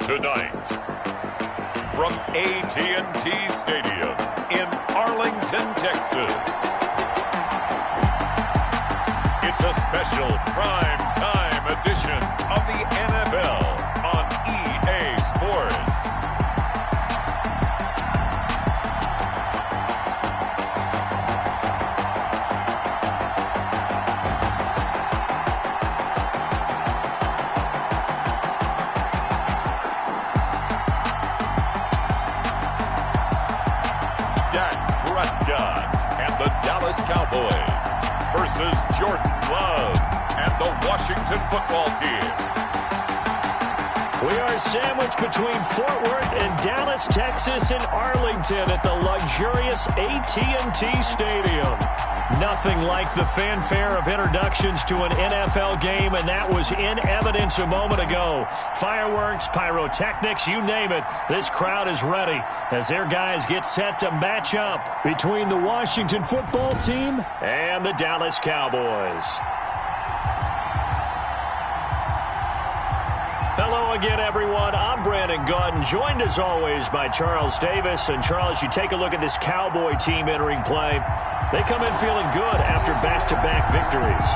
Tonight, from AT&T Stadium in Arlington, Texas, it's a special prime time edition of the NFL on EA Sports. And the Dallas Cowboys versus Jordan Love and the Washington football team. We are sandwiched between Fort Worth and Dallas, Texas, and Arlington at the luxurious AT&T Stadium. Nothing like the fanfare of introductions to an NFL game, and that was in evidence a moment ago. Fireworks, pyrotechnics, you name it. This crowd is ready as their guys get set to match up between the Washington football team and the Dallas Cowboys. Hello again, everyone. I'm Brandon Gunn, joined as always by Charles Davis. And Charles, you take a look at this Cowboy team entering play. They come in feeling good after back-to-back victories.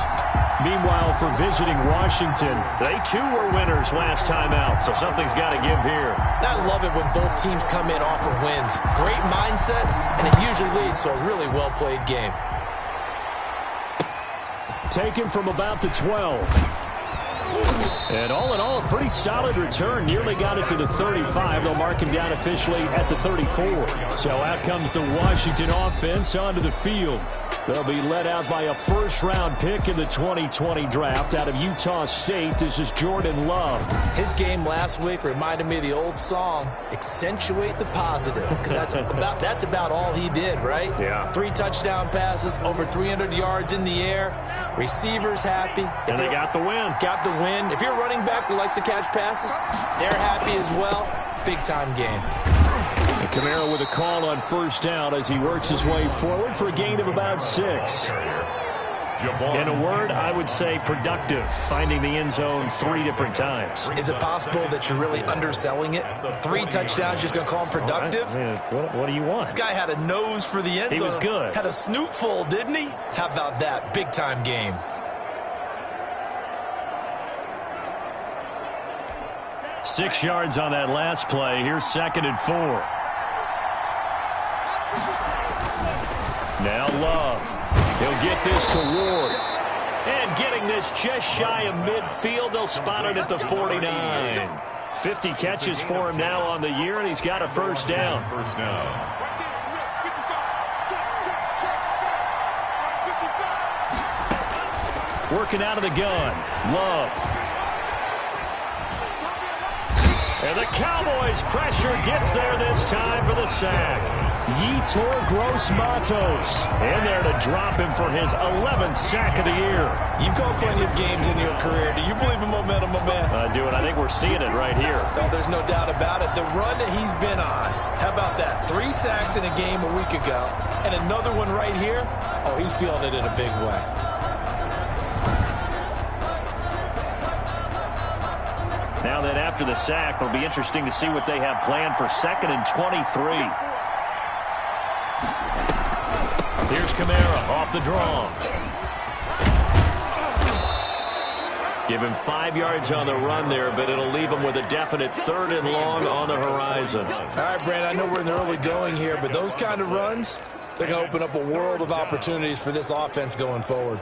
Meanwhile, for visiting Washington, they too were winners last time out, so something's got to give here. I love it when both teams come in off of wins. Great mindsets, and it usually leads to a really well-played game. Taken from about the 12. And all in all, a pretty solid return. Nearly got it to the 35. They'll mark him down officially at the 34. So out comes the Washington offense onto the field. They'll be led out by a first-round pick in the 2020 draft out of Utah State. This is Jordan Love. His game last week reminded me of the old song, Accentuate the Positive. Because that's about all he did, right? Yeah. 3 touchdown passes, over 300 yards in the air. Receivers happy. And they got the win. Got the win. If you're a running back that likes to catch passes, they're happy as well. Big-time game. Kamara with a call on first down as he works his way forward for a gain of about 6. In a word, I would say productive, finding the end zone 3 different times. Is it possible that you're really underselling it? 3 touchdowns, just going to call him productive? What do you want? This guy had a nose for the end zone. He was good. Had a snoot full, didn't he? How about that? Big-time game. Six yards on that last play. Here's 2nd and 4. Now Love. He'll get this to Ward. And getting this just shy of midfield. They'll spot it at the 49. 50 catches for him now on the year, and he's got a first down. Working out of the gun. Love. And the Cowboys pressure gets there this time for the sack. Yetur Gross-Matos in there to drop him for his 11th sack of the year. You've called plenty of games in your career. Do you believe in momentum, my man? I do, and I think we're seeing it right here. Oh, there's no doubt about it. The run that he's been on, how about that? 3 sacks in a game a week ago, and another one right here. Oh, he's feeling it in a big way. Now that after the sack, it'll be interesting to see what they have planned for 2nd and 23. Here's Kamara off the draw. Give him 5 yards on the run there, but it'll leave him with a definite 3rd and long on the horizon. All right, Brandon, I know we're in the early going here, but those kind of runs, they're going to open up a world of opportunities for this offense going forward.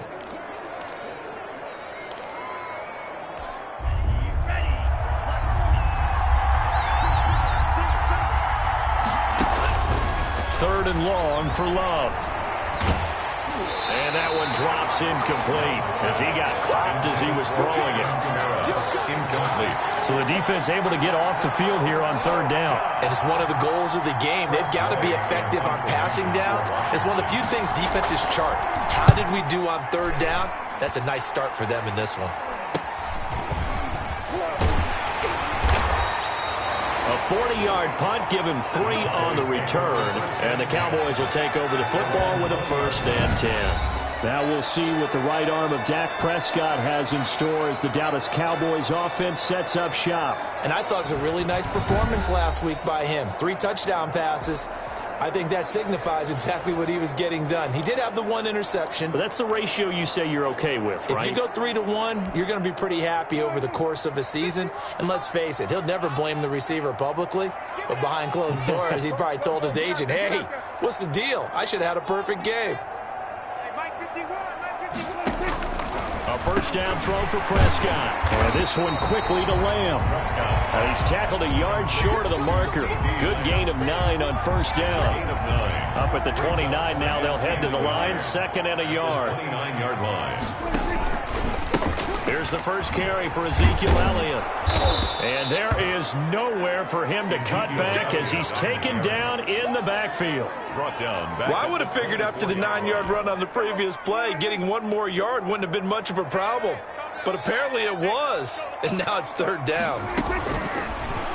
Third and long for Love. And that one drops incomplete as he got clapped as he was throwing it. So the defense able to get off the field here on 3rd down. And it's one of the goals of the game. They've got to be effective on passing downs. It's one of the few things defenses chart. How did we do on 3rd down? That's a nice start for them in this one. A 40-yard punt, give him 3 on the return. And the Cowboys will take over the football with a 1st and 10. Now we'll see what the right arm of Dak Prescott has in store as the Dallas Cowboys offense sets up shop. And I thought it was a really nice performance last week by him. 3 touchdown passes. I think that signifies exactly what he was getting done. He did have the 1 interception. But that's the ratio you say you're okay with, right? If you go 3-1, you're going to be pretty happy over the course of the season. And let's face it, he'll never blame the receiver publicly. But behind closed doors, he probably told his agent, hey, what's the deal? I should have had a perfect game. A first down throw for Prescott. And this one quickly to Lamb. He's tackled a yard short of the marker. Good gain of 9 on first down. Up at the 29 now, they'll head to the line. 2nd and a yard. 29-yard line. Here's the first carry for Ezekiel Elliott. And there is nowhere for him to cut back as he's taken down in the backfield. Brought down. Well, I would have figured after the 9-yard run on the previous play, getting 1 more yard wouldn't have been much of a problem. But apparently it was. And now it's 3rd down.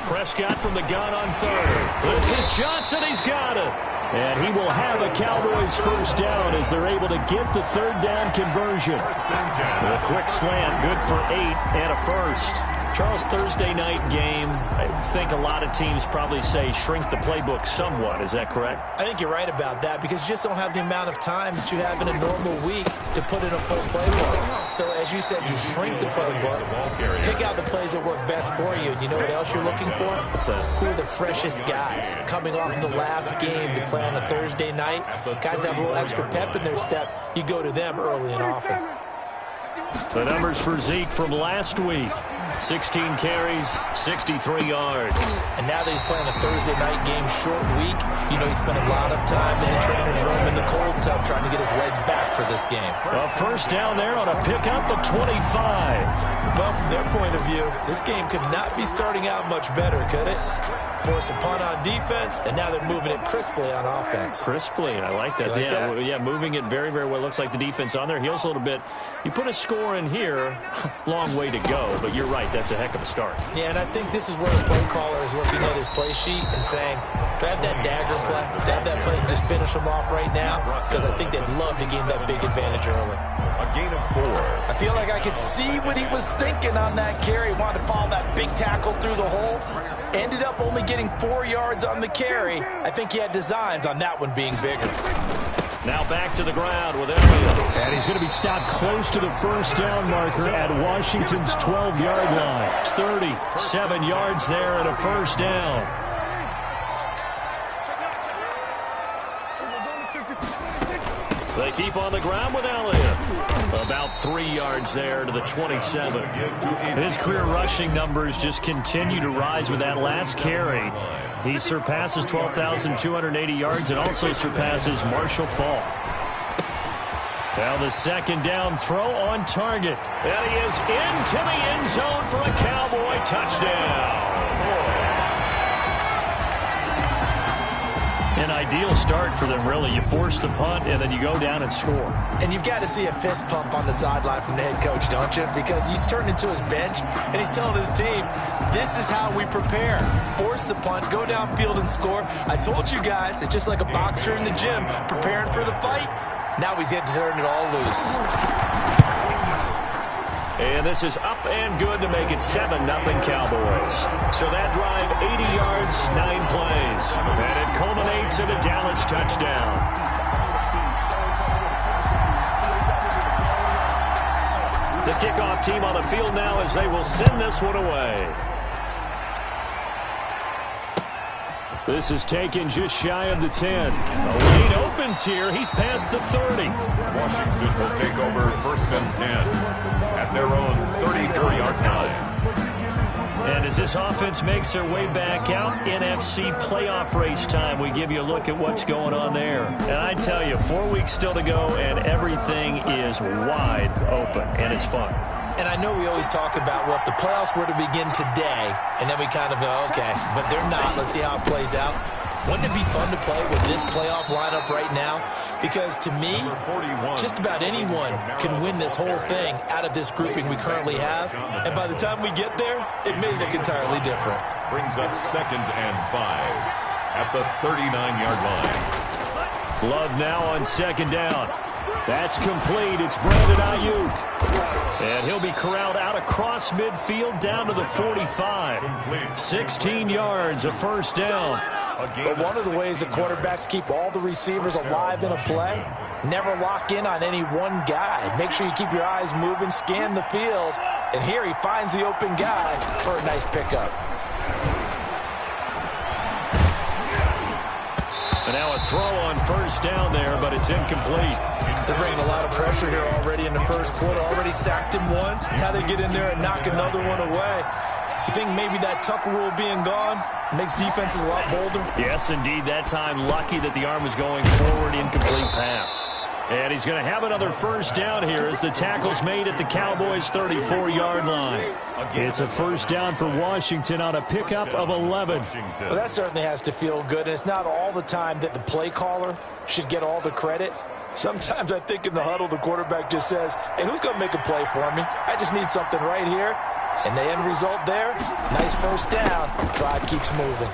Prescott from the gun on 3rd. This is Johnson. He's got it. And he will have a Cowboys first down as they're able to get the 3rd down conversion. A quick slant, good for 8 and a first. Charles, Thursday night game, I think a lot of teams probably say shrink the playbook somewhat. Is that correct? I think you're right about that because you just don't have the amount of time that you have in a normal week to put in a full playbook. So as you said, you shrink the playbook, pick out the plays that work best for you. You know what else you're looking for? Who are the freshest guys coming off the last game to play on a Thursday night? Guys have a little extra pep in their step. You go to them early and often. The numbers for Zeke from last week. 16 carries, 63 yards. And now that he's playing a Thursday night game, short week, you know he spent a lot of time in the trainer's room in the cold tub trying to get his legs back for this game. A first down there on a pickup at 25. Well, from their point of view, this game could not be starting out much better, could it? Force a punt on defense, and now they're moving it crisply on offense. Crisply, I like that. Yeah, moving it very, very well. Looks like the defense on their heels a little bit. You put a score in here, long way to go, but you're right, that's a heck of a start. Yeah, and I think this is where the play caller is looking at his play sheet and saying, do I have that dagger play? Do I have that play and just finish them off right now? Because I think they'd love to gain that big advantage early. A gain of 4. I feel like I could see what he was thinking on that carry. Wanted to follow that big tackle through the hole. Ended up only getting 4 yards on the carry. I think he had designs on that one being bigger. Now back to the ground with Elliott. And he's going to be stopped close to the first down marker at Washington's 12-yard line. 37 yards there and a first down. They keep on the ground with Elliott. About 3 yards there to the 27. His career rushing numbers just continue to rise with that last carry. He surpasses 12,280 yards and also surpasses Marshall Faulk. Now the second down throw on target. And he is into the end zone for a Cowboy touchdown. An ideal start for them, really. You force the punt, and then you go down and score. And you've got to see a fist pump on the sideline from the head coach, don't you? Because he's turned into his bench, and he's telling his team, this is how we prepare. Force the punt, go downfield and score. I told you guys, it's just like a boxer in the gym preparing for the fight. Now we get to turn it all loose. And this is up and good to make it 7-0 Cowboys. So that drive, 80 yards, 9 plays. And it culminates in a Dallas touchdown. The kickoff team on the field now as they will send this one away. This is taken just shy of the 10. A lane opens here. He's past the 30. Washington will take over 1st and 10 at their own 33-yard line. And as this offense makes their way back out, NFC playoff race time, we give you a look at what's going on there. And I tell you, 4 weeks still to go, and everything is wide open, and it's fun. And I know we always talk about, well, if the playoffs were to begin today, and then we kind of go, okay, but they're not. Let's see how it plays out. Wouldn't it be fun to play with this playoff lineup right now? Because to me, just about anyone can win this whole thing out of this grouping we currently have. And by the time we get there, it may look entirely different. Brings up 2nd and 5 at the 39-yard line. Love now on 2nd down. That's complete. It's Brandon Ayuk. And he'll be corralled out across midfield down to the 45. 16 yards, a first down. But one of the ways the quarterbacks keep all the receivers alive in a play, never lock in on any one guy. Make sure you keep your eyes moving, scan the field. And here he finds the open guy for a nice pickup. And now a throw on first down there, but it's incomplete. They're bringing a lot of pressure here already in the first quarter. Already sacked him once. Now they get in there and knock another one away. You think maybe that Tucker rule being gone makes defenses a lot bolder? Yes, indeed. That time, lucky that the arm was going forward, incomplete pass. And he's going to have another first down here as the tackle's made at the Cowboys' 34-yard line. It's a first down for Washington on a pickup of 11. Well, that certainly has to feel good, and it's not all the time that the play caller should get all the credit. Sometimes I think in the huddle, the quarterback just says, hey, who's going to make a play for me? I just need something right here. And the end result there, nice first down. Drive keeps moving.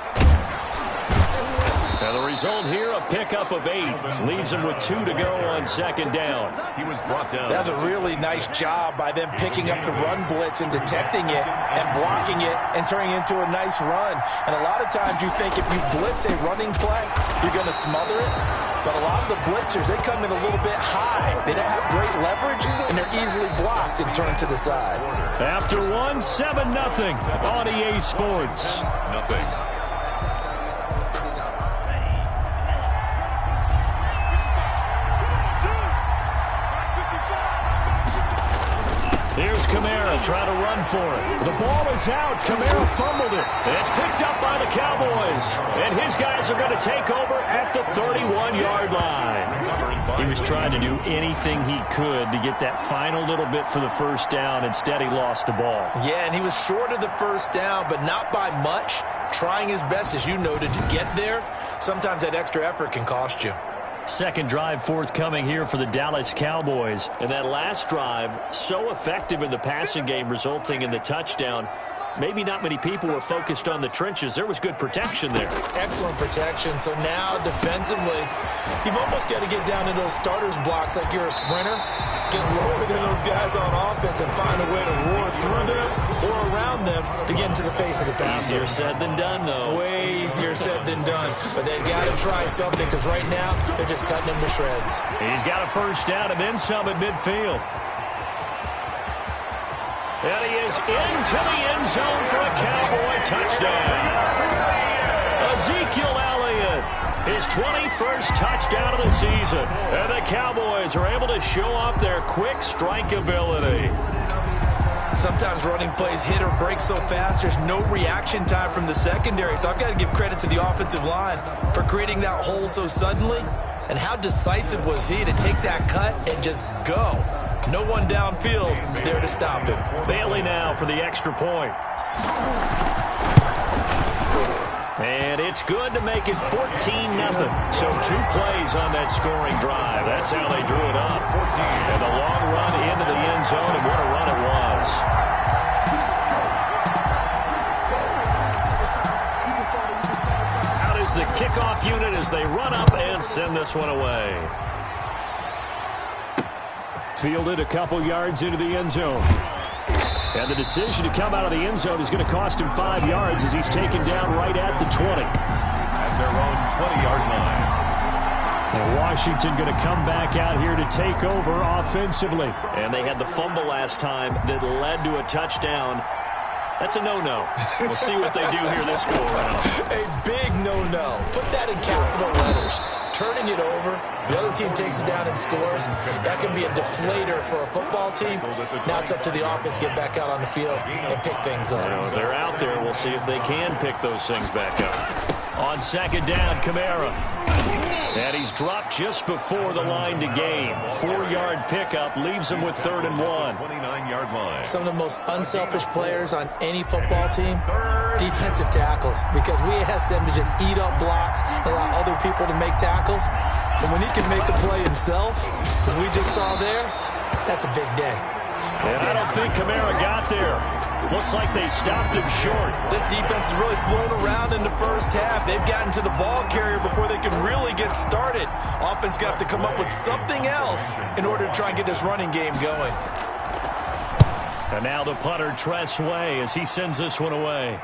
Now the result here, a pickup of 8. Leaves him with 2 to go on second down. He was brought down. That's a really nice job by them picking up the run blitz and detecting it and blocking it and turning it into a nice run. And a lot of times you think if you blitz a running play, you're going to smother it. But a lot of the blitzers, they come in a little bit high. They don't have great leverage, and they're easily blocked and turned to the side. After 1, 7-0 on EA Sports. Nothing. Here's Kamara trying to run for it. The ball is out. Kamara fumbled it. It's picked up by the Cowboys. And his guys are going to take over at the 31-yard line. He was trying to do anything he could to get that final little bit for the first down. Instead, he lost the ball. Yeah, and he was short of the first down, but not by much. Trying his best, as you noted, to get there. Sometimes that extra effort can cost you. Second drive forthcoming here for the Dallas Cowboys. And that last drive, so effective in the passing game, resulting in the touchdown. Maybe not many people were focused on the trenches. There was good protection there. Excellent protection. So now defensively, you've almost got to get down into those starters blocks like you're a sprinter. Get lower than those guys on offense and find a way to roar through them or around them to get into the face of the passer. Easier said than done, though. Way easier said than done. But they've got to try something because right now they're just cutting them to shreds. He's got a first down and then some at midfield. And he is into the end zone for a Cowboy touchdown. Ezekiel Elliott, his 21st touchdown of the season. And the Cowboys are able to show off their quick strike ability. Sometimes running plays hit or break so fast, there's no reaction time from the secondary. So I've got to give credit to the offensive line for creating that hole so suddenly. And how decisive was he to take that cut and just go? No one downfield there to stop him. Bailey now for the extra point. And it's good to make it 14-0. So 2 plays on that scoring drive. That's how they drew it up. And a long run into the end zone, and what a run it was. Out is the kickoff unit as they run up and send this one away. Fielded a couple yards into the end zone. And the decision to come out of the end zone is going to cost him 5 yards as he's taken down right at the 20. At their own 20-yard line. And Washington going to come back out here to take over offensively. And they had the fumble last time that led to a touchdown. That's a no-no. We'll see what they do here this go-around. A big no-no. Put that in capital letters. Turning it over, the other team takes it down and scores. That can be a deflator for a football team. Now it's up to the offense to get back out on the field and pick things up. They're out there. We'll see if they can pick those things back up. On second down, Kamara. And he's dropped just before the line to gain. 4-yard pickup leaves him with 3rd and 1. 29-yard line. Some of the most unselfish players on any football team, defensive tackles, because we ask them to just eat up blocks and allow other people to make tackles. But when he can make a play himself, as we just saw there, that's a big day. And I don't think Kamara got there. Looks like they stopped him short. This defense has really flown around in the first half. They've gotten to the ball carrier before they can really get started. Offense got to come up with something else in order to try and get this running game going. And now the punter, Tress Way, as he sends this one away.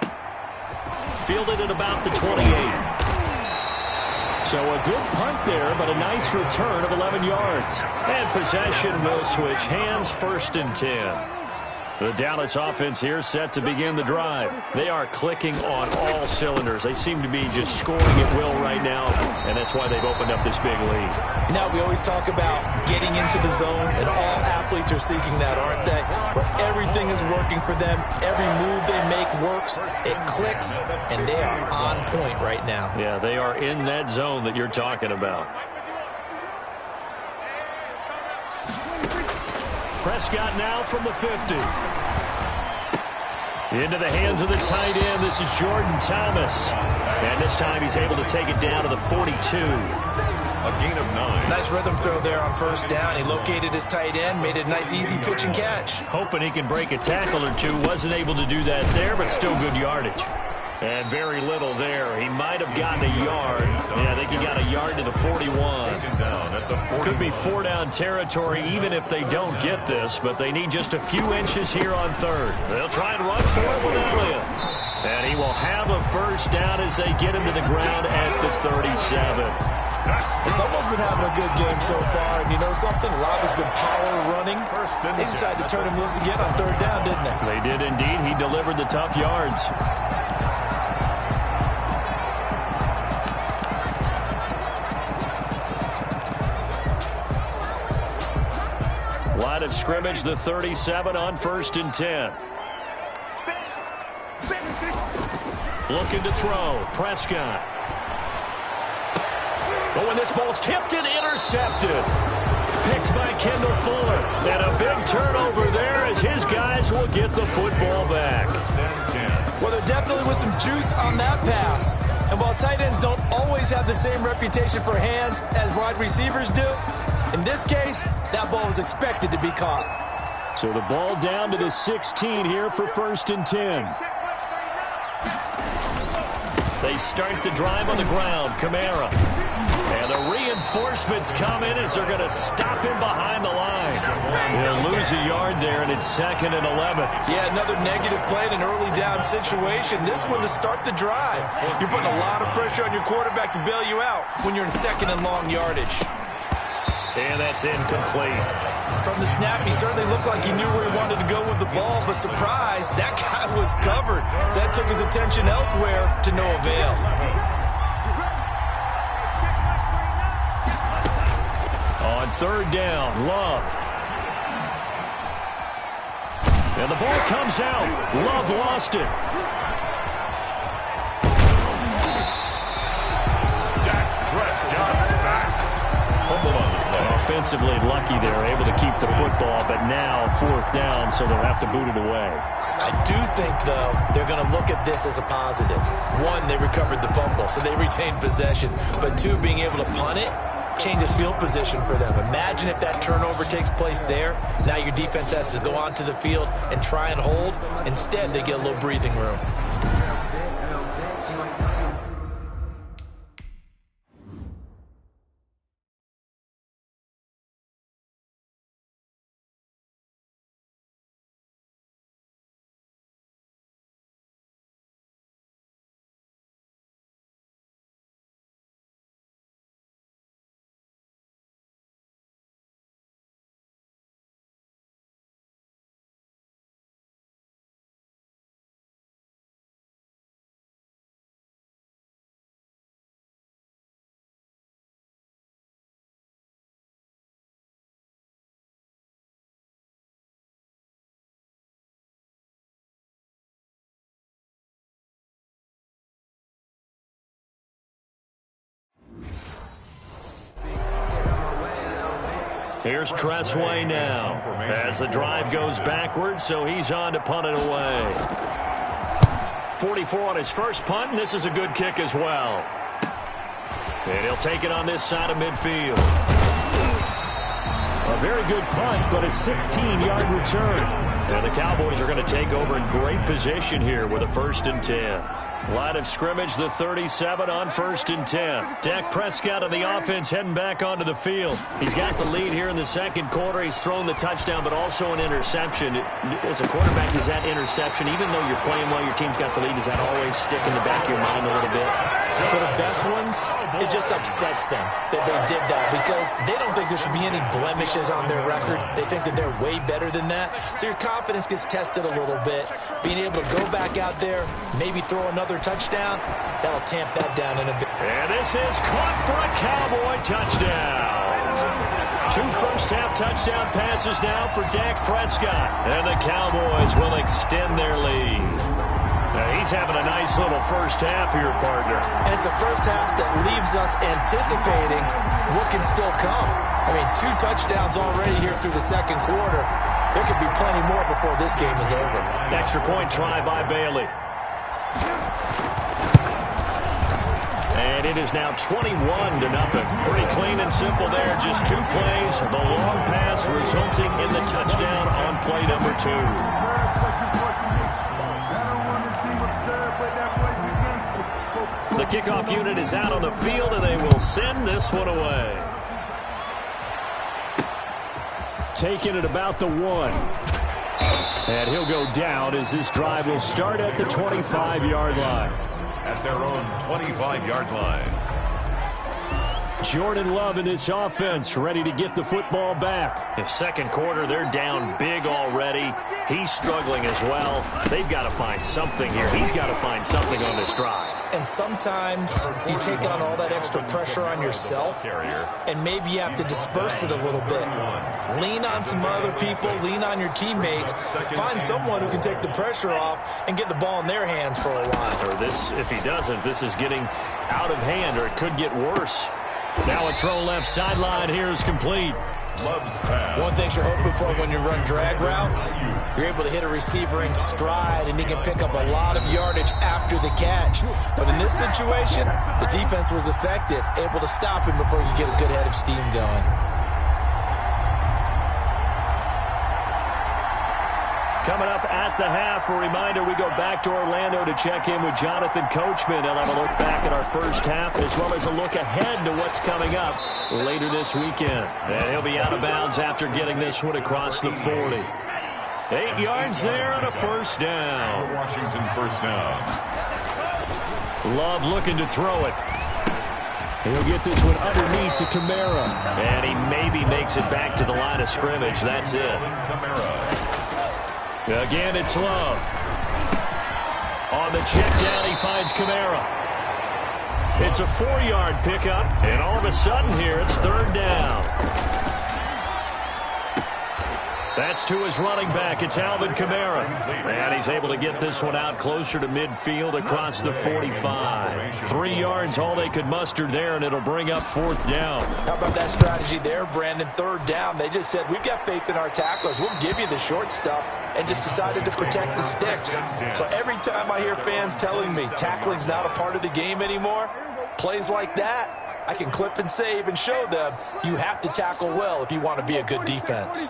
Fielded at about the 28. So a good punt there, but a nice return of 11 yards. And possession will switch hands, 1st and 10. The Dallas offense here set to begin the drive. They are clicking on all cylinders. They seem to be just scoring at will right now, and that's why they've opened up this big lead. Now, we always talk about getting into the zone, and all athletes are seeking that, aren't they? Where everything is working for them. Every move they make works. It clicks, and they are on point right now. Yeah, they are in that zone that you're talking about. Prescott now from the 50. Into the hands of the tight end. This is Jordan Thomas. And this time he's able to take it down to the 42. A gain of 9. Nice rhythm throw there on 1st down. He located his tight end, made it a nice easy pitch and catch. Hoping he can break a tackle or two. Wasn't able to do that there, but still good yardage. And very little there. He might have gotten a yard. Yeah, I think he got a yard to the 41. Could be 4-down territory even if they don't get this, but they need just a few inches here on 3rd. They'll try and run for it with Elliott. And he will have a 1st down as they get him to the ground at the 37. Someone's been having a good game so far, and you know something? A lot has been power running. They decided to turn him loose again on 3rd down, didn't they? They did indeed. He delivered the tough yards. Line of scrimmage, the 37 on 1st and 10. Looking to throw. Prescott. Oh, and this ball's tipped and intercepted. Picked by Kendall Fuller. And a big turnover there as his guys will get the football back. Well, there definitely was some juice on that pass. And while tight ends don't always have the same reputation for hands as wide receivers do, in this case, that ball was expected to be caught. So the ball down to the 16 here for 1st and 10. They start the drive on the ground. Kamara. And the reinforcements come in as they're going to stop him behind the line. He'll lose a yard there, and it's 2nd and 11. Yeah, another negative play in an early down situation. This one to start the drive. You're putting a lot of pressure on your quarterback to bail you out when you're in 2nd and long yardage. And that's incomplete. From the snap, he certainly looked like he knew where he wanted to go with the ball, but surprise, that guy was covered. So that took his attention elsewhere to no avail. On 3rd down, Love. And the ball comes out. Love lost it. Offensively lucky they're able to keep the football, but now 4th down, so they'll have to boot it away. I do think, though, they're going to look at this as a positive. 1, they recovered the fumble, so they retained possession. But 2, being able to punt it changes field position for them. Imagine if that turnover takes place there. Now your defense has to go onto the field and try and hold. Instead, they get a little breathing room. Here's Tress Way now as the drive goes backwards, so he's on to punt it away. 44 on his first punt, and this is a good kick as well. And he'll take it on this side of midfield. A very good punt, but a 16-yard return. And the Cowboys are going to take over in great position here with a 1st and 10. Line of scrimmage, the 37 on 1st and 10. Dak Prescott of the offense heading back onto the field. He's got the lead here in the second quarter. He's thrown the touchdown, but also an interception. As a quarterback, is that interception, even though you're playing well, your team's got the lead, does that always stick in the back of your mind a little bit? For the best ones, it just upsets them that they did that because they don't think there should be any blemishes on their record. They think that they're way better than that. So your confidence gets tested a little bit. Being able to go back out there, maybe throw another touchdown, that'll tamp that down in a bit. And this is caught for a Cowboy touchdown. 2 first-half touchdown passes now for Dak Prescott. And the Cowboys will extend their lead. Now he's having a nice little first half here, partner. And it's a first half that leaves us anticipating what can still come. I mean, 2 touchdowns already here through the second quarter. There could be plenty more before this game is over. Extra point try by Bailey. And it is now 21-0. Pretty clean and simple there. Just 2 plays. The long pass resulting in the touchdown on play number 2. The kickoff unit is out on the field, and they will send this one away. Taking it about the 1. And he'll go down as this drive will start at the 25-yard line. At their own 25-yard line. Jordan Love in this offense, ready to get the football back. In second quarter, they're down big already. He's struggling as well. They've got to find something here. He's got to find something on this drive. And sometimes you take on all that extra pressure on yourself, and maybe you have to disperse it a little bit. Lean on some other people, lean on your teammates, find someone who can take the pressure off and get the ball in their hands for a while. Or this, if he doesn't, this is getting out of hand, or it could get worse. Now a throw left sideline here is complete. One thing you're hoping for when you run drag routes, you're able to hit a receiver in stride, and he can pick up a lot of yardage after the catch. But in this situation, the defense was effective, able to stop him before you get a good head of steam going. Coming up at the half, a reminder, we go back to Orlando to check in with Jonathan Coachman. He'll have a look back at our first half as well as a look ahead to what's coming up later this weekend. And he'll be out of bounds after getting this one across the 40. 8 yards there and a first down. Washington first down. Love looking to throw it. He'll get this one underneath to Kamara. And he maybe makes it back to the line of scrimmage. That's it. Again, it's Love. On the check down, he finds Kamara. It's a 4-yard pickup, and all of a sudden here, it's 3rd down. That's to his running back. It's Alvin Kamara. And he's able to get this one out closer to midfield across the 45. 3 yards, all they could muster there, and it'll bring up 4th down. How about that strategy there, Brandon? 3rd down. They just said, we've got faith in our tacklers. We'll give you the short stuff, and just decided to protect the sticks. So every time I hear fans telling me tackling's not a part of the game anymore, plays like that, I can clip and save and show them you have to tackle well if you want to be a good defense.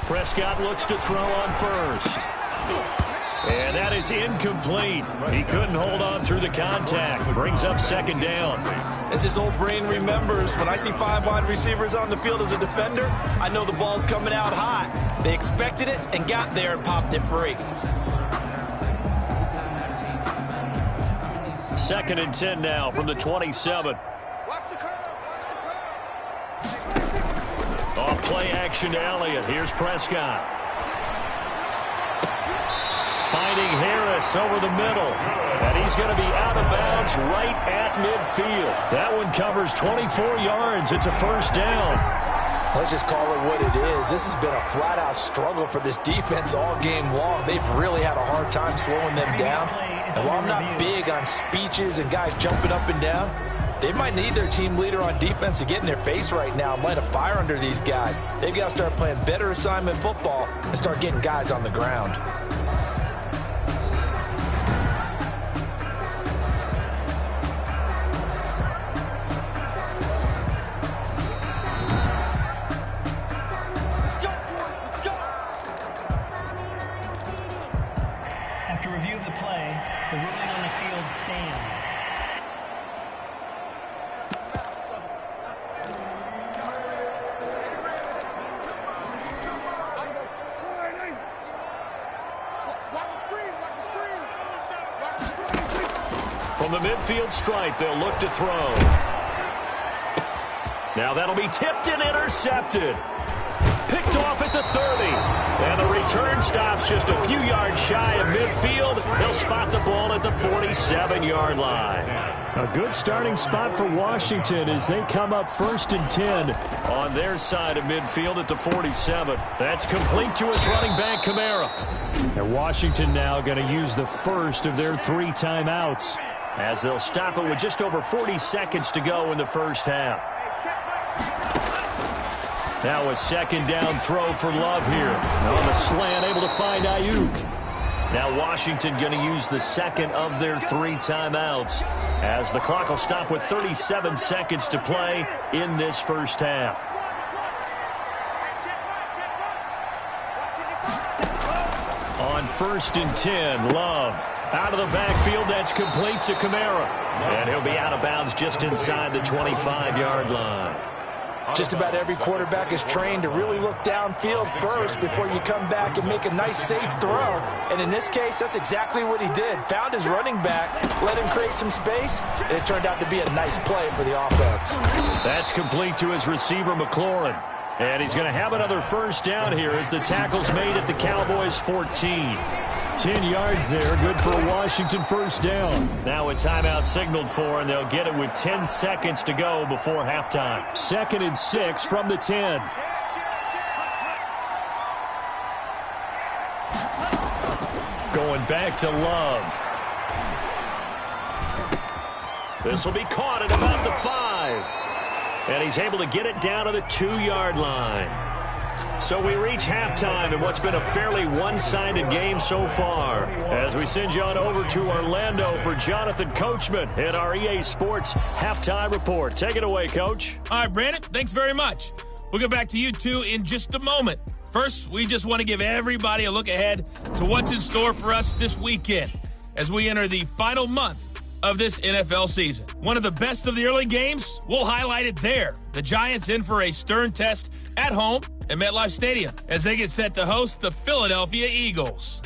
Prescott looks to throw on first. And that is incomplete. He couldn't hold on through the contact. Brings up 2nd down. As his old brain remembers, when I see 5 wide receivers on the field as a defender, I know the ball's coming out hot. They expected it and got there and popped it free. 2nd and 10 now from the 27. Off play action to Elliott. Here's Prescott. Finding Harris over the middle. And he's going to be out of bounds right at midfield. That one covers 24 yards. It's a 1st down. Let's just call it what it is. This has been a flat-out struggle for this defense all game long. They've really had a hard time slowing them down. And while I'm not big on speeches and guys jumping up and down, they might need their team leader on defense to get in their face right now and light a fire under these guys. They've got to start playing better assignment football and start getting guys on the ground. From the midfield stripe, they'll look to throw. Now that'll be tipped and intercepted. Picked off at the 30. And the return stops just a few yards shy of midfield. They'll spot the ball at the 47-yard line. A good starting spot for Washington as they come up 1st and 10. On their side of midfield at the 47. That's complete to his running back, Kamara. And Washington now going to use the first of their 3 timeouts, as they'll stop it with just over 40 seconds to go in the first half. Now a second down throw for Love here. On the slant, able to find Ayuk. Now Washington going to use the second of their 3 timeouts, as the clock will stop with 37 seconds to play in this first half. On 1st and 10, Love. Out of the backfield, that's complete to Kamara. And he'll be out of bounds just inside the 25-yard line. Just about every quarterback is trained to really look downfield first before you come back and make a nice, safe throw. And in this case, that's exactly what he did. Found his running back, let him create some space, and it turned out to be a nice play for the offense. That's complete to his receiver, McLaurin. And he's going to have another first down here as the tackle's made at the Cowboys' 14. 10 yards there, good for a Washington first down. Now a timeout signaled for, and they'll get it with 10 seconds to go before halftime. 2nd and 6 from the 10. Going back to Love. This will be caught at about the 5. And he's able to get it down to the 2-yard line. So we reach halftime in what's been a fairly one-sided game so far, as we send you on over to Orlando for Jonathan Coachman at our EA Sports Halftime Report. Take it away, Coach. All right, Brandon, thanks very much. We'll get back to you two in just a moment. First, we just want to give everybody a look ahead to what's in store for us this weekend as we enter the final month of this NFL season. One of the best of the early games, we'll highlight it there. The Giants in for a stern test at home at MetLife Stadium as they get set to host the Philadelphia Eagles.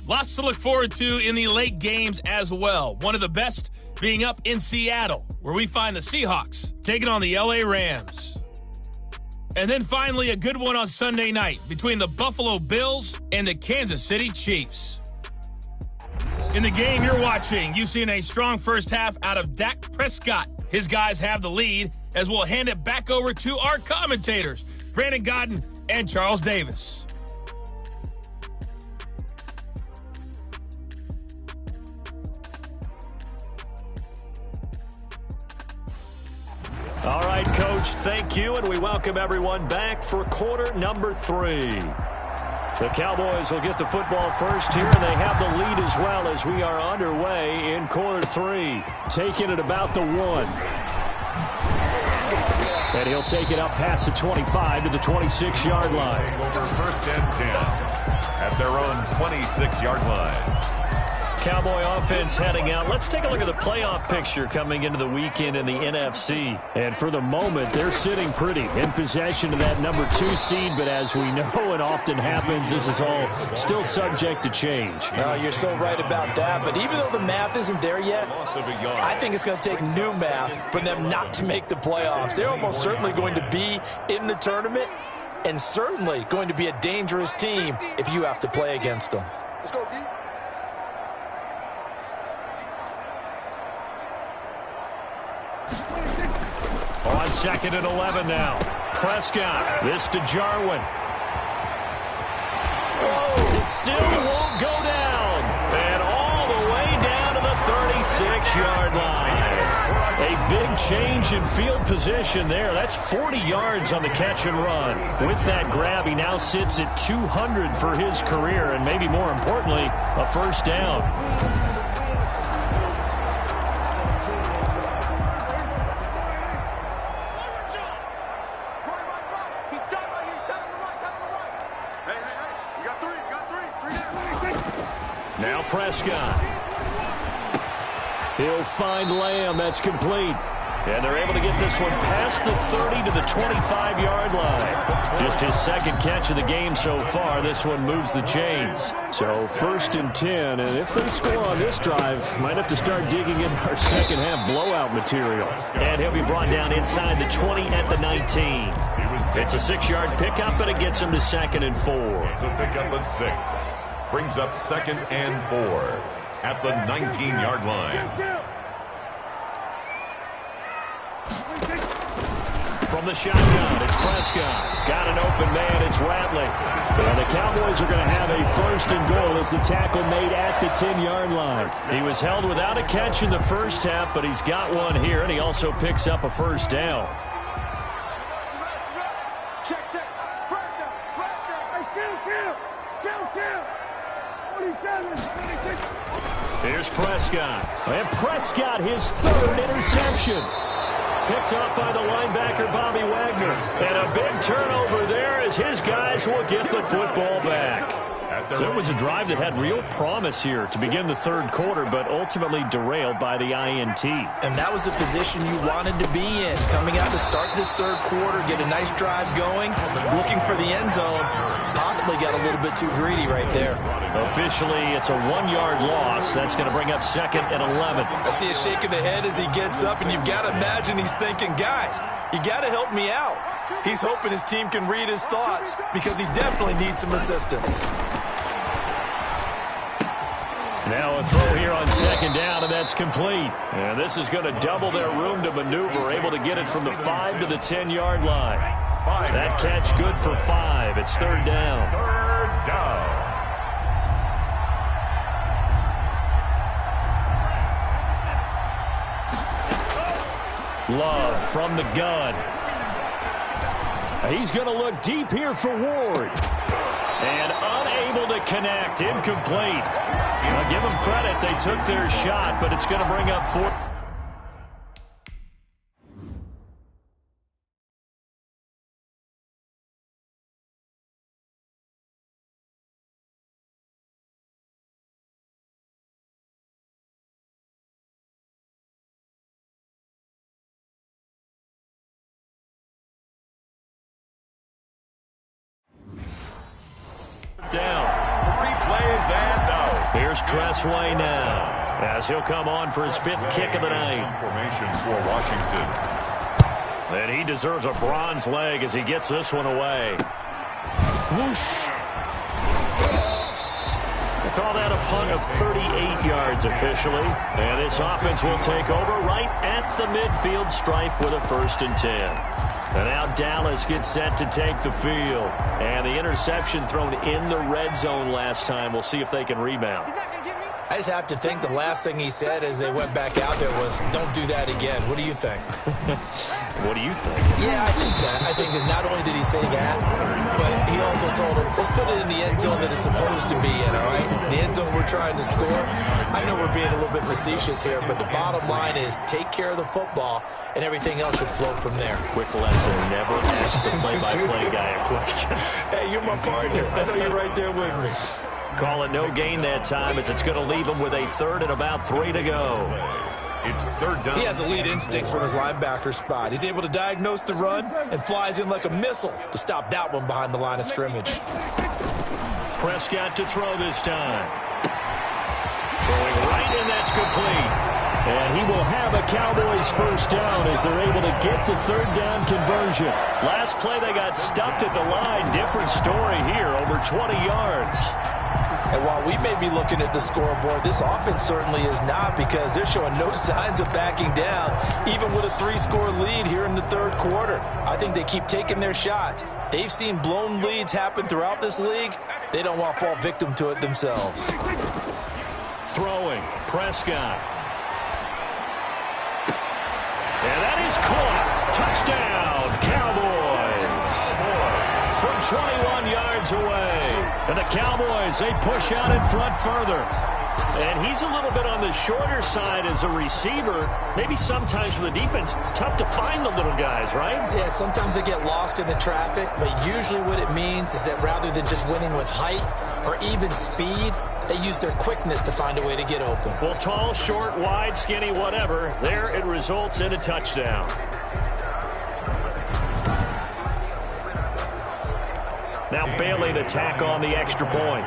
Lots to look forward to in the late games as well. One of the best being up in Seattle, where we find the Seahawks taking on the LA Rams. And then finally a good one on Sunday night between the Buffalo Bills and the Kansas City Chiefs. In the game you're watching, you've seen a strong first half out of Dak Prescott. His guys have the lead as we'll hand it back over to our commentators, Brandon Godden and Charles Davis. All right, Coach, thank you, and we welcome everyone back for quarter number 3. The Cowboys will get the football first here, and they have the lead as well as we are underway in quarter 3. Taking it about the 1. And he'll take it up past the 25 to the 26-yard line. Over 1st and 10 at their own 26-yard line. Cowboy offense heading out. Let's take a look at the playoff picture coming into the weekend in the NFC. And for the moment, they're sitting pretty in possession of that number 2 seed. But as we know it often happens, this is all still subject to change. You're so right about that. But even though the math isn't there yet, I think it's going to take new math for them not to make the playoffs. They're almost certainly going to be in the tournament and certainly going to be a dangerous team if you have to play against them. Let's go, D. On 2nd and 11 now. Prescott. This to Jarwin. Oh, it still won't go down. And all the way down to the 36-yard line. A big change in field position there. That's 40 yards on the catch and run. With that grab, he now sits at 200 for his career, and maybe more importantly, a first down. Now Prescott. He'll find Lamb. That's complete. And they're able to get this one past the 30 to the 25-yard line. Just his second catch of the game so far. This one moves the chains. So 1st and 10, and if they score on this drive, might have to start digging in our second half blowout material. And he'll be brought down inside the 20 at the 19. It's a 6-yard pickup, but it gets him to 2nd and 4. It's a pickup at 6. Brings up 2nd and 4 at the 19-yard line. From the shotgun, it's Prescott. Got an open man, it's Rattling. And the Cowboys are going to have a 1st and goal as the tackle made at the 10-yard line. He was held without a catch in the first half, but he's got one here, and he also picks up a 1st down. Check. Here's Prescott. And Prescott, his 3rd interception. Picked up by the linebacker, Bobby Wagner. And a big turnover there as his guys will get the football back. So it was a drive that had real promise here to begin the 3rd quarter, but ultimately derailed by the INT. And that was the position you wanted to be in. Coming out to start this 3rd quarter, get a nice drive going, looking for the end zone. Possibly got a little bit too greedy right there. Officially, it's a 1-yard loss. That's going to bring up 2nd and 11. I see a shake of the head as he gets up, and you've got to imagine he's thinking, guys, you got to help me out. He's hoping his team can read his thoughts because he definitely needs some assistance. Now a throw here on 2nd down, and that's complete. And this is going to double their room to maneuver, able to get it from the 5 to the 10-yard line. That catch good for 5. It's 3rd down. 3rd down. Love from the gun. He's going to look deep here for Ward. And unable to connect. Incomplete. I'll give them credit. They took their shot, but it's going to bring up 4. Down. 3 plays and out. Here's Tressway now as he'll come on for his 5th kick of the night. Formation for Washington. And he deserves a bronze leg as he gets this one away. Whoosh. We'll call that a punt of 38 yards officially. And this offense will take over right at the midfield stripe with a 1st and 10. And now Dallas gets set to take the field. And the interception thrown in the red zone last time. We'll see if they can rebound. I just have to think the last thing he said as they went back out there was, don't do that again. What do you think? What do you think? Yeah, I think that. I think that not only did he say that, but he also told him, let's put it in the end zone that it's supposed to be in, all right? The end zone we're trying to score. I know we're being a little bit facetious here, but the bottom line is take care of the football, and everything else should flow from there. Quick lesson, never ask the play-by-play guy a question. Hey, you're my partner. I know you're right there with me. Call it no gain that time as it's going to leave him with a 3rd and about 3 to go. It's 3rd down. He has elite instincts from his linebacker spot. He's able to diagnose the run and flies in like a missile to stop that one behind the line of scrimmage. Prescott to throw this time. Throwing right in, that's complete. And he will have a Cowboys 1st down as they're able to get the 3rd down conversion. Last play they got stuffed at the line. Different story here, over 20 yards. And while we may be looking at the scoreboard, this offense certainly is not because they're showing no signs of backing down, even with a 3-score lead here in the 3rd quarter. I think they keep taking their shots. They've seen blown leads happen throughout this league. They don't want to fall victim to it themselves. Throwing, Prescott. And that is caught. Touchdown, Cowboys. From 21 yards away. And the Cowboys, they push out in front further. And he's a little bit on the shorter side as a receiver. Maybe sometimes for the defense, tough to find the little guys, right? Yeah, sometimes they get lost in the traffic, but usually what it means is that rather than just winning with height or even speed, They use their quickness to find a way to get open. Well, tall, short, wide, skinny, whatever, there it results in a touchdown. Now Bailey to tack on the extra point.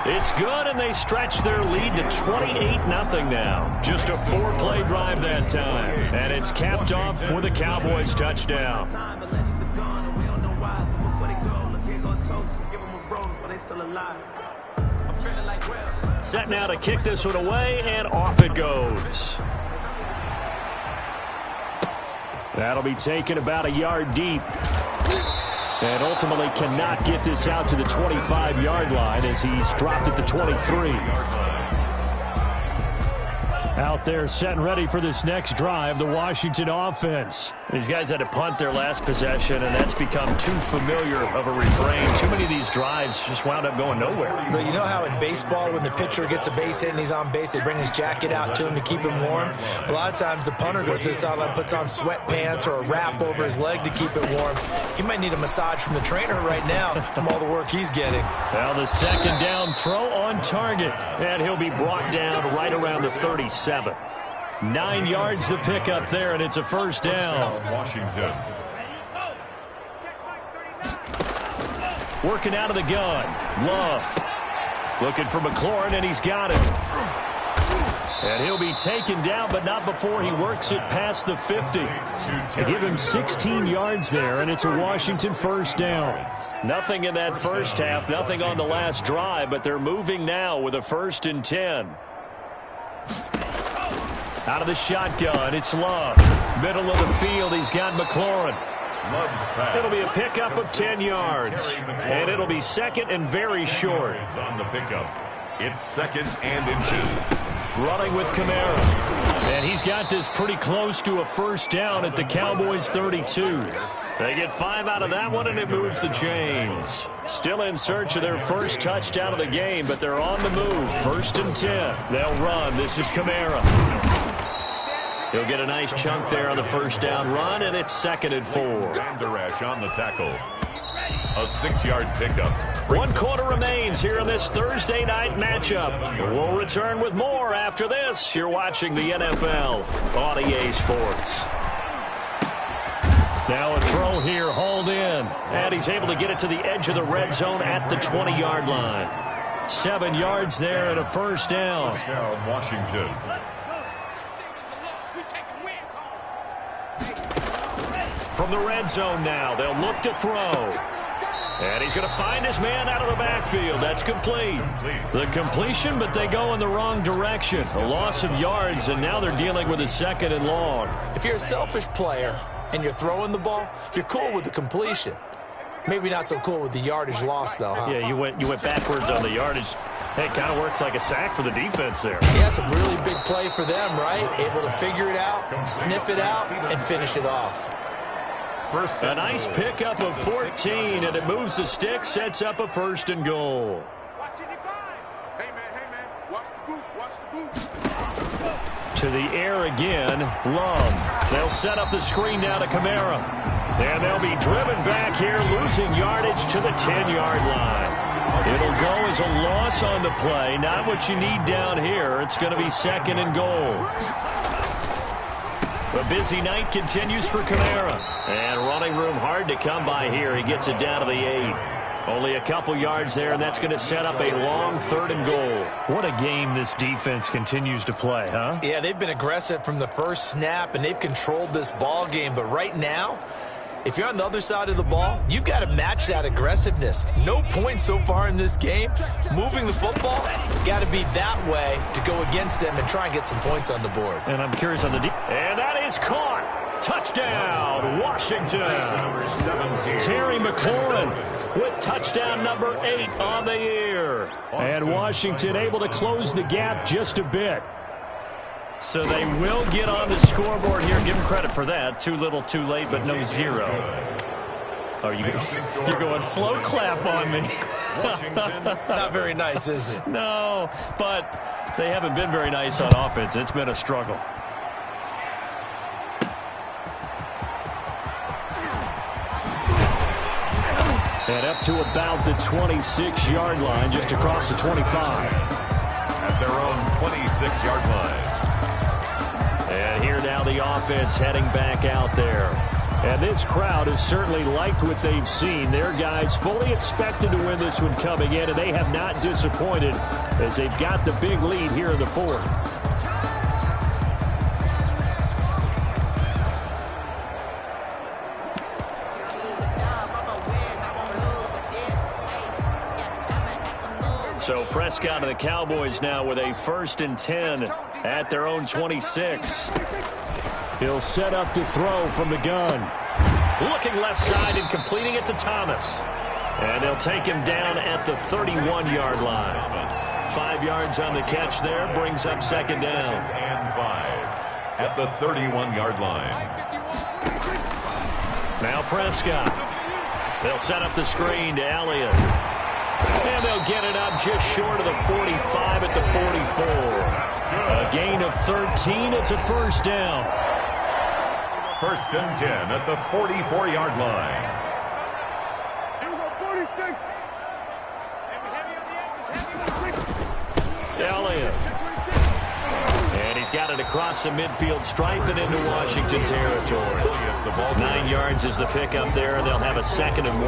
It's good, and they stretch their lead to 28-0 now. Just a 4-play drive that time. And it's capped off for the Cowboys touchdown. Set now to kick this one away, and off it goes. That'll be taken about a yard deep. And ultimately cannot get this out to the 25-yard line as he's dropped at the 23. Out there set and ready for this next drive, the Washington offense. These guys had to punt their last possession, and that's become too familiar of a refrain. Too many of these drives just wound up going nowhere. But you know how in baseball, when the pitcher gets a base hit and he's on base, they bring his jacket out to him to keep him warm? A lot of times the punter goes to the sideline, puts on sweatpants or a wrap over his leg to keep it warm. He might need a massage from the trainer right now from all the work he's getting. Well, the second down throw on target, and he'll be brought down right around the 37. 9 yards to pick up there, and it's a first down. Washington. Working out of the gun. Love. Looking for McLaurin, and he's got it. And he'll be taken down, but not before he works it past the 50. They give him 16 yards there, and it's a Washington first down. Nothing in that first half, nothing on the last drive, but they're moving now with a 1st and 10. Out of the shotgun, it's Love. Middle of the field, he's got McLaurin. It'll be a pickup of 10 yards. And it'll be second and very short. On the pickup. It's 2nd and inches. Running with Kamara. And he's got this pretty close to a first down at the Cowboys 32. They get 5 out of that one, and it moves the chains. Still in search of their first touchdown of the game, but they're on the move. 1st and 10. They'll run. This is Kamara. He'll get a nice chunk there on the first down run, and it's 2nd and 4. Vanderash on the tackle. A 6-yard pickup. 1 quarter remains here in this Thursday night matchup. We'll return with more after this. You're watching the NFL on EA Sports. Now a throw here, hauled in. And he's able to get it to the edge of the red zone at the 20-yard line. 7 yards there and a first down. Touchdown, Washington. From the red zone now, they'll look to throw. And he's going to find his man out of the backfield. That's complete. The completion, but they go in the wrong direction. A loss of yards, and now they're dealing with a 2nd and long. If you're a selfish player and you're throwing the ball, you're cool with the completion. Maybe not so cool with the yardage loss, though, huh? Yeah, you went backwards on the yardage. Hey, it kind of works like a sack for the defense there. Yeah, it's a really big play for them, right? Able to figure it out, sniff it out, and finish it off. A nice pickup of 14, and it moves the stick, sets up a 1st and goal. Hey, man, watch the boot. To the air again, Love. They'll set up the screen now to Kamara. And they'll be driven back here, losing yardage to the 10-yard line. It'll go as a loss on the play, not what you need down here. It's going to be 2nd and goal. The busy night continues for Kamara. And running room hard to come by here. He gets it down to the 8. Only a couple yards there, and that's going to set up a long 3rd and goal. What a game this defense continues to play, huh? Yeah, they've been aggressive from the first snap, and they've controlled this ball game. But right now, if you're on the other side of the ball, you've got to match that aggressiveness. No points so far in this game. Moving the football, got to be that way to go against them and try and get some points on the board. And I'm curious on the and that is caught. Touchdown, Washington. Terry McLaurin with touchdown number 8 on the year. And Washington able to close the gap just a bit. So they will get on the scoreboard here. Give them credit for that. Too little, too late, but no 0. Are you're going slow clap on me. Not very nice, is it? No, but they haven't been very nice on offense. It's been a struggle. And up to about the 26-yard line, just across the 25. At their own 26-yard line. And here now the offense heading back out there. And this crowd has certainly liked what they've seen. Their guys fully expected to win this one coming in, and they have not disappointed as they've got the big lead here in the fourth. So Prescott and the Cowboys now with a 1st and 10 at their own 26. He'll set up to throw from the gun. Looking left side and completing it to Thomas. And they'll take him down at the 31-yard line. 5 yards on the catch there, brings up 2nd down. And 5 at the 31-yard line. Now Prescott. They'll set up the screen to Elliott. And they'll get it up just short of the 45 at the 44. A gain of 13. It's a 1st down. 1st and 10 at the 44-yard line. Elliott. And he's got it across the midfield stripe and into Washington territory. 9 yards is the pickup there. They'll have a 2nd and 1.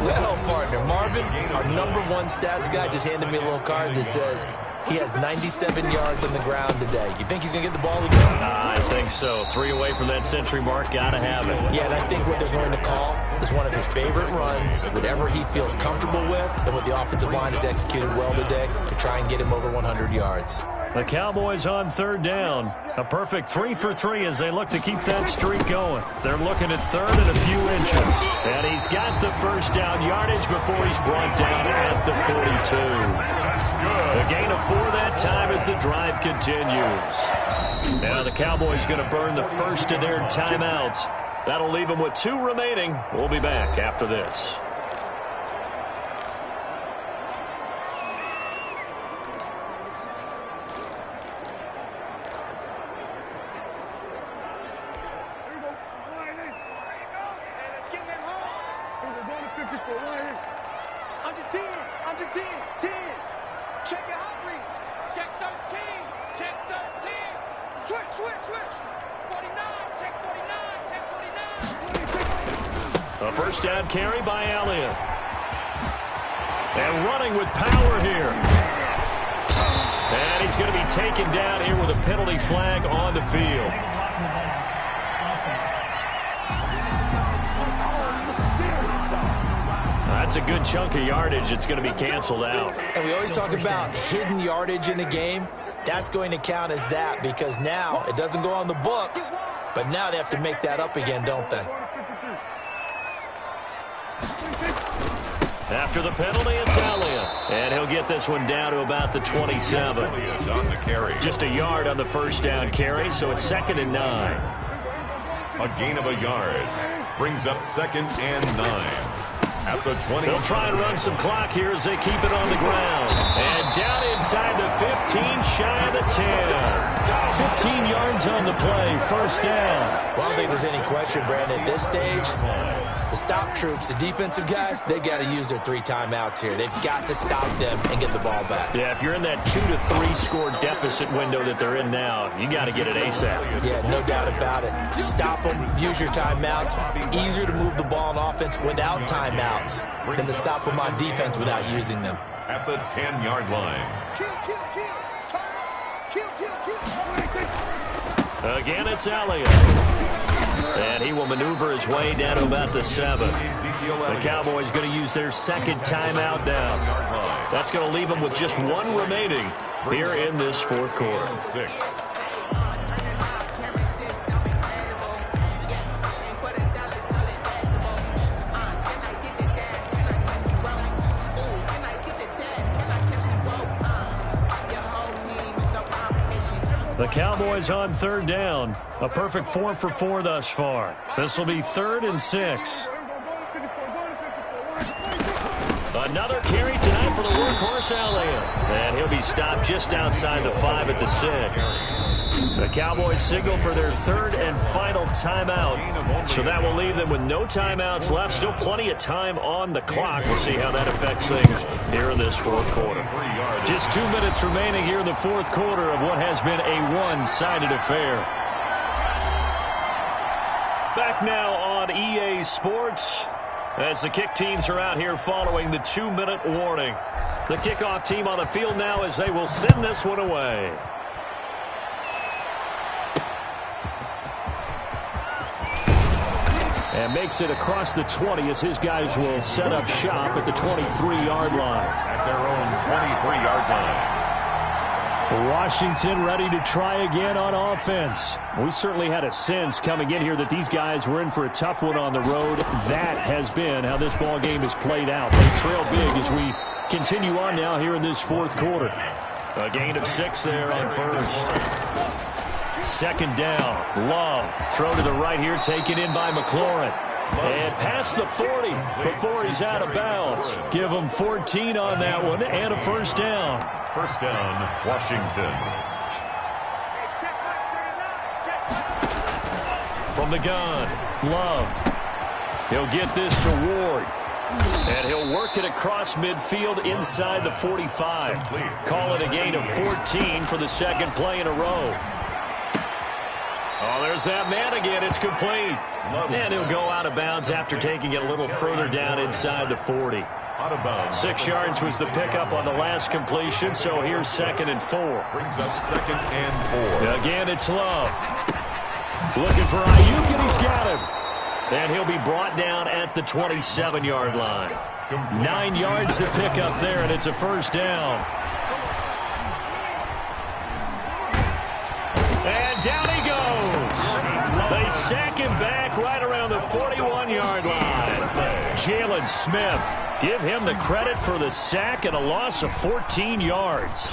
Well, partner, Marvin, our #1 stats guy just handed me a little card that says he has 97 yards on the ground today. You think he's going to get the ball again? I think so. 3 away from that century mark. Got to have it. Yeah, and I think what they're going to call is one of his favorite runs, whatever he feels comfortable with, and what the offensive line has executed well today to try and get him over 100 yards. The Cowboys on 3rd down. A perfect 3 for 3 as they look to keep that streak going. They're looking at 3rd and a few inches. And he's got the 1st down yardage before he's brought down at the 42. A gain of 4 that time as the drive continues. Now the Cowboys going to burn the first of their timeouts. That'll leave them with 2 remaining. We'll be back after this. A 1st down carry by Elliott. And running with power here. And he's going to be taken down here with a penalty flag on the field. That's a good chunk of yardage. It's going to be canceled out. And we always talk about hidden yardage in a game. That's going to count as that because now it doesn't go on the books, but now they have to make that up again, don't they? After the penalty, it's Elliott. And he'll get this one down to about the 27. Just a yard on the 1st down carry, so it's 2nd and 9. A gain of a yard brings up 2nd and 9. At the 20. They'll try and run some clock here as they keep it on the ground. And down inside the 15, shy of the 10. 15 yards on the play, 1st down. Well, I don't think there's any question, Brandon, at this stage. The stop troops, the defensive guys, they got to use their 3 timeouts here. They've got to stop them and get the ball back. Yeah, if you're in that 2 to 3 score deficit window that they're in now, you got to get it ASAP. Yeah, no doubt about it. Stop them, use your timeouts. Easier to move the ball on offense without timeouts than to stop them on defense without using them. At the 10-yard line. Again, it's Elliott. And he will maneuver his way down to about the 7. The Cowboys going to use their 2nd timeout now. That's going to leave them with just 1 remaining here in this 4th quarter. 6. The Cowboys on 3rd down. A perfect 4 for 4 thus far. This will be 3rd and 6. Another carry tonight for the workhorse Elliott. And he'll be stopped just outside the 5 at the 6. The Cowboys signal for their third and final timeout. So that will leave them with no timeouts left. Still plenty of time on the clock. We'll see how that affects things here in this fourth quarter. Just 2 minutes remaining here in the fourth quarter of what has been a one-sided affair. Back now on EA Sports as the kick teams are out here following the 2-minute warning. The kickoff team on the field now as they will send this one away. And makes it across the 20 as his guys will set up shop at the 23-yard line. At their own 23-yard line. Washington ready to try again on offense. We certainly had a sense coming in here that these guys were in for a tough one on the road. That has been how this ball game has played out. They trail big as we continue on now here in this fourth quarter. A gain of 6 there on first. Second down. Love. Throw to the right here, taken in by McLaurin. And past the 40 before he's out of bounds. Give him 14 on that one and a first down. First down, Washington. From the gun, Love. He'll get this to Ward. And he'll work it across midfield inside the 45. Call it a gain of 14 for the second play in a row. Oh, there's that man again. It's complete. And he'll go out of bounds after taking it a little further down inside the 40. Out of bounds. 6 yards was the pickup on the last completion, so here's 2nd and 4. Brings up 2nd and 4. Again, it's Love. Looking for Ayuk, and he's got him. And he'll be brought down at the 27-yard line. 9 yards to pick up there, and it's a first down. And down he goes. They sack him back right around the 41-yard line. Jalen Smith, give him the credit for the sack and a loss of 14 yards.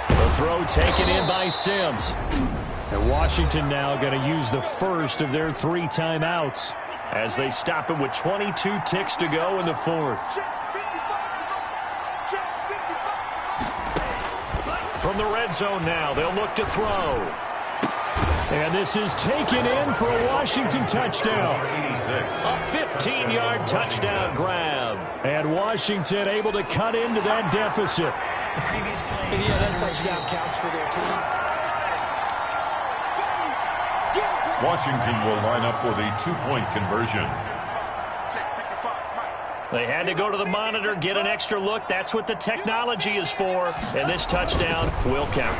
The throw taken in by Sims. And Washington now going to use the first of their 3 timeouts as they stop it with 22 ticks to go in the fourth. From the red zone now, they'll look to throw. And this is taken in for a Washington touchdown. A 15-yard touchdown grab. And Washington able to cut into that deficit. And yeah, that touchdown counts for their team. Washington will line up for the 2-point conversion. They had to go to the monitor, get an extra look. That's what the technology is for. And this touchdown will count.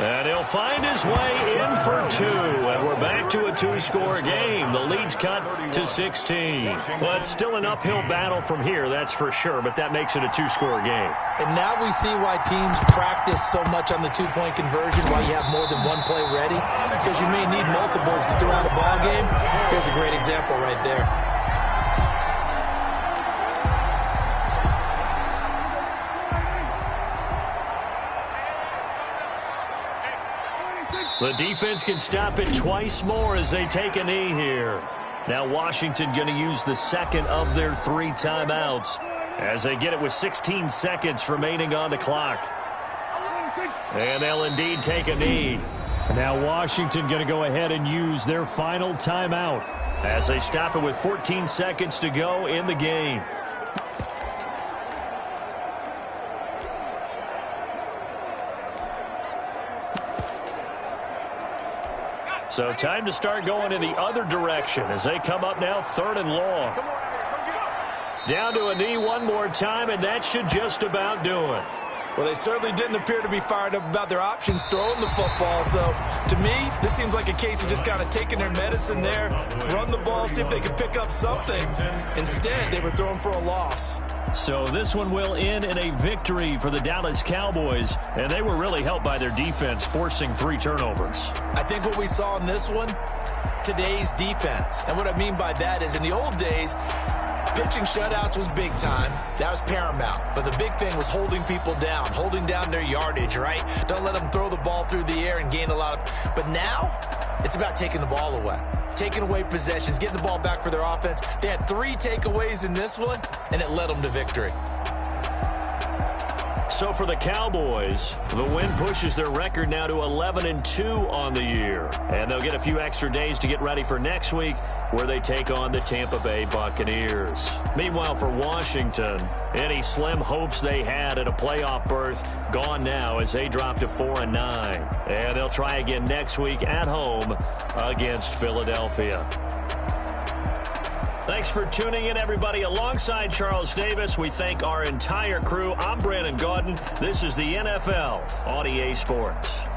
And he'll find his way in for 2. And we're back to a 2-score game. The lead's cut to 16. Well, it's still an uphill battle from here, that's for sure. But that makes it a 2-score game. And now we see why teams practice so much on the 2-point conversion, why you have more than one play ready. Because you may need multiples to throw out a ball game. Here's a great example right there. The defense can stop it twice more as they take a knee here. Now Washington going to use the second of their 3 timeouts as they get it with 16 seconds remaining on the clock. And they'll indeed take a knee. Now Washington going to go ahead and use their final timeout as they stop it with 14 seconds to go in the game. So time to start going in the other direction as they come up now 3rd and long. Down to a knee one more time, and that should just about do it. Well, they certainly didn't appear to be fired up about their options throwing the football. So, to me, this seems like a case of just kind of taking their medicine there, run the ball, see if they can pick up something. Instead, they were throwing for a loss. So this one will end in a victory for the Dallas Cowboys, and they were really helped by their defense, forcing 3 turnovers. I think what we saw in this one, today's defense. And what I mean by that is in the old days, pitching shutouts was big time. That was paramount. But the big thing was holding people down, holding down their yardage, right? Don't let them throw the ball through the air and gain a lot of... But now, it's about taking the ball away. taking away possessions, getting the ball back for their offense. They had 3 takeaways in this one, and it led them to victory. So for the Cowboys, the win pushes their record now to 11-2 on the year. And they'll get a few extra days to get ready for next week, where they take on the Tampa Bay Buccaneers. Meanwhile, for Washington, any slim hopes they had at a playoff berth gone now as they drop to 4-9. And they'll try again next week at home against Philadelphia. Thanks for tuning in, everybody. Alongside Charles Davis, we thank our entire crew. I'm Brandon Gaudin. This is the NFL on EA Sports.